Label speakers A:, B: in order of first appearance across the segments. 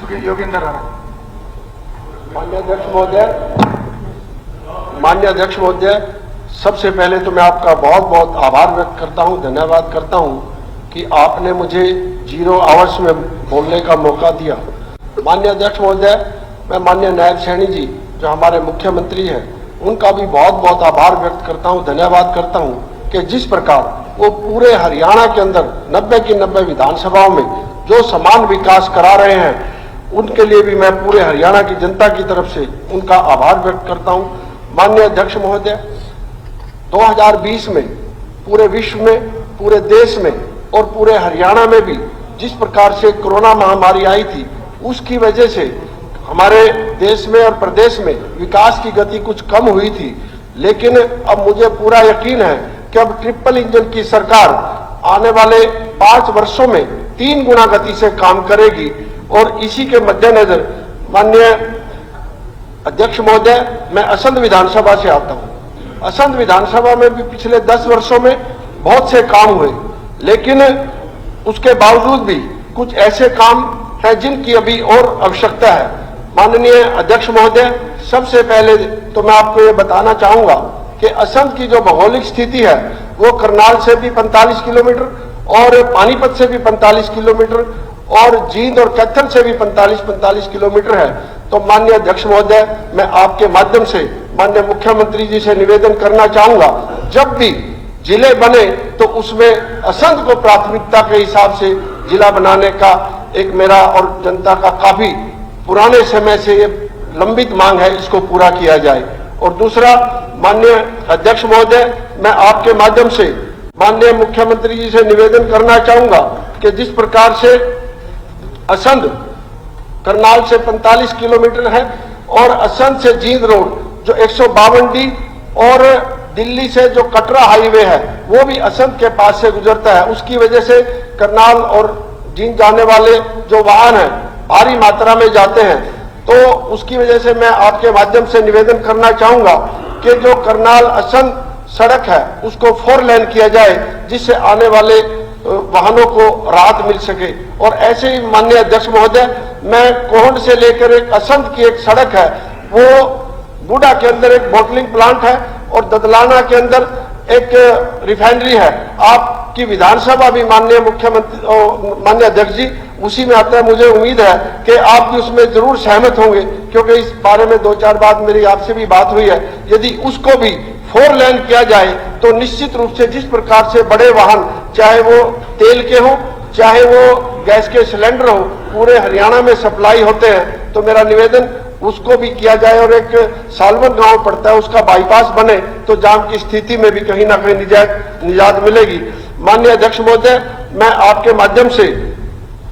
A: योगेंद्र राणा।
B: माननीय अध्यक्ष महोदय, सबसे पहले तो मैं आपका बहुत बहुत आभार व्यक्त करता हूं, धन्यवाद करता हूं कि आपने मुझे 0 आवर्स में बोलने का मौका दिया। माननीय अध्यक्ष महोदय, मैं माननीय नायब सैनी जी जो हमारे मुख्यमंत्री हैं उनका भी बहुत बहुत आभार व्यक्त करता हूं, धन्यवाद करता हूं कि जिस प्रकार वो पूरे हरियाणा के अंदर 90 की 90 विधानसभाओं में जो समान विकास करा रहे हैं उनके लिए भी मैं पूरे हरियाणा की जनता की तरफ से उनका आभार व्यक्त करता हूं। माननीय अध्यक्ष महोदय, 2020 में पूरे विश्व में, पूरे देश में और पूरे हरियाणा में भी जिस प्रकार से कोरोना महामारी आई थी उसकी वजह से हमारे देश में और प्रदेश में विकास की गति कुछ कम हुई थी, लेकिन अब मुझे पूरा यकीन है कि अब ट्रिपल इंजन की सरकार आने वाले 5 वर्षों में 3 गुना गति से काम करेगी। और इसी के मद्देनजर माननीय अध्यक्ष महोदय, मैं असंध विधानसभा से आता हूं। असंध विधानसभा में भी पिछले 10 वर्षों में बहुत से काम हुए, लेकिन उसके बावजूद भी कुछ ऐसे काम हैं जिनकी अभी और आवश्यकता है। माननीय अध्यक्ष महोदय, सबसे पहले तो मैं आपको ये बताना चाहूंगा कि असंध की जो भौगोलिक स्थिति है वो करनाल से भी 45 किलोमीटर और पानीपत से भी 45 किलोमीटर और जींद और कैथल से भी 45 किलोमीटर है। तो माननीय अध्यक्ष महोदय, मैं आपके माध्यम से माननीय मुख्यमंत्री जी से निवेदन करना चाहूंगा, जब भी जिले बने तो उसमें असंध को प्राथमिकता के हिसाब से जिला बनाने का एक मेरा और जनता का काफी पुराने समय से ये लंबित मांग है, इसको पूरा किया जाए। और दूसरा, माननीय अध्यक्ष महोदय, मैं आपके माध्यम से माननीय मुख्यमंत्री जी से निवेदन करना चाहूंगा कि जिस प्रकार से असंध करनाल से 45 किलोमीटर है और असंध से जींद रोड जो 152D और दिल्ली से जो कटरा हाईवे है वो भी असंध के पास से गुजरता है, उसकी वजह से करनाल और जींद जाने वाले जो वाहन हैं भारी मात्रा में जाते हैं। तो उसकी वजह से मैं आपके माध्यम से निवेदन करना चाहूंगा कि जो करनाल असंध सड़क है उसको 4 लेन किया जाए, जिससे आने वाले वाहनों को राहत मिल सके। और ऐसे ही माननीय अध्यक्ष महोदय, मैं कोहंड से लेकर एक असंध की एक सड़क है, वो बूढ़ा के अंदर एक बॉटलिंग प्लांट है और ददलाना के अंदर एक रिफाइनरी है। आपकी विधानसभा भी माननीय मुख्यमंत्री माननीय अध्यक्ष जी उसी में आता है। मुझे उम्मीद है कि आप भी उसमें जरूर सहमत होंगे, क्योंकि इस बारे में 2-4 बार मेरी आपसे भी बात हुई है। यदि उसको भी 4 लेन किया जाए तो निश्चित रूप से जिस प्रकार से बड़े वाहन, चाहे वो तेल के हो चाहे वो गैस के सिलेंडर हो, पूरे हरियाणा में सप्लाई होते हैं, तो मेरा निवेदन उसको भी किया जाए और एक सालवन गांव पड़ता है उसका बाईपास बने तो जाम की स्थिति में भी कहीं ना कहीं निजात मिलेगी। माननीय अध्यक्ष महोदय, मैं आपके माध्यम से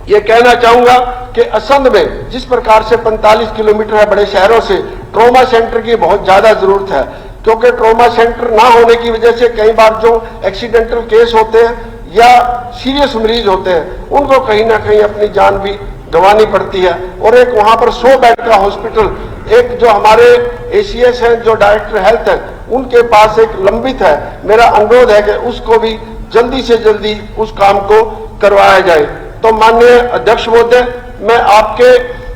B: ये कहना चाहूंगा कि असंध में जिस प्रकार से 45 किलोमीटर है बड़े शहरों से, ट्रॉमा सेंटर की बहुत ज्यादा जरूरत है, क्योंकि ट्रॉमा सेंटर ना होने की वजह से कई बार जो एक्सीडेंटल केस होते हैं या सीरियस मरीज होते हैं उनको कहीं ना कहीं अपनी जान भी गंवानी पड़ती है। और एक वहां पर 100 बेड का हॉस्पिटल, एक जो हमारे ACS हैं जो डायरेक्टर हेल्थ है उनके पास एक लंबित है। मेरा अनुरोध है कि उसको भी जल्दी से जल्दी उस काम को करवाया जाए। तो माननीय अध्यक्ष महोदय, मैं आपके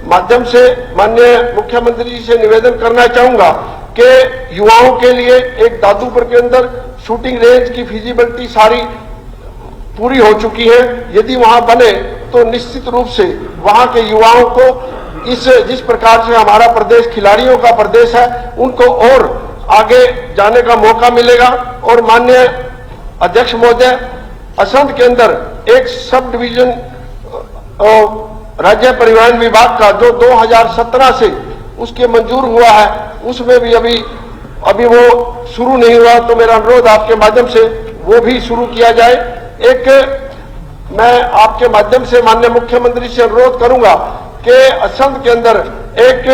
B: माध्यम से माननीय मुख्यमंत्री जी से निवेदन करना चाहूंगा कि युवाओं के लिए एक दादूपुर के अंदर शूटिंग रेंज की फिजिबिलिटी सारी पूरी हो चुकी है। यदि वहां बने तो निश्चित रूप से वहां के युवाओं को जिस प्रकार से हमारा प्रदेश खिलाड़ियों का प्रदेश है उनको और आगे जाने का मौका मिलेगा। और माननीय अध्यक्ष महोदय, असंध के अंदर एक सब डिवीजन राज्य परिवहन विभाग का जो 2017 से उसके मंजूर हुआ है, उसमें भी अभी वो शुरू नहीं हुआ, तो मेरा अनुरोध आपके माध्यम से वो भी शुरू किया जाए। एक मैं आपके माध्यम से माननीय मुख्यमंत्री से अनुरोध करूंगा कि असंध के अंदर एक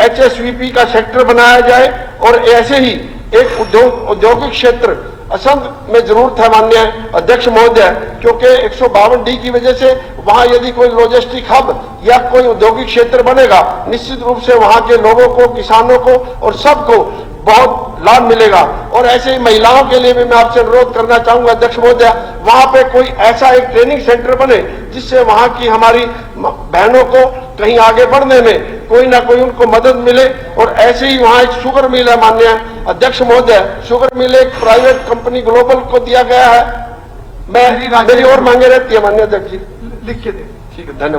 B: HSVP का सेक्टर बनाया जाए और ऐसे ही एक औद्योगिक क्षेत्र असंध में जरूरत है माननीय अध्यक्ष महोदय, क्योंकि 152D की वजह से वहां यदि कोई लॉजिस्टिक हब या कोई औद्योगिक क्षेत्र बनेगा, निश्चित रूप से वहां के लोगों को, किसानों को और सबको बहुत लाभ मिलेगा। और ऐसे ही महिलाओं के लिए भी मैं आपसे अनुरोध करना चाहूंगा अध्यक्ष महोदय, वहां पे कोई ऐसा एक ट्रेनिंग सेंटर बने जिससे वहां की हमारी बहनों को कहीं आगे बढ़ने में कोई ना कोई उनको मदद मिले। और ऐसे ही वहां एक शुगर मिल है, माननीय अध्यक्ष महोदय, शुगर मिल एक प्राइवेट कंपनी ग्लोबल को दिया गया है। मेरी और मांगे रहती है माननीय अध्यक्ष जी।
A: लिख के दे।
B: ठीक है, धन्यवाद।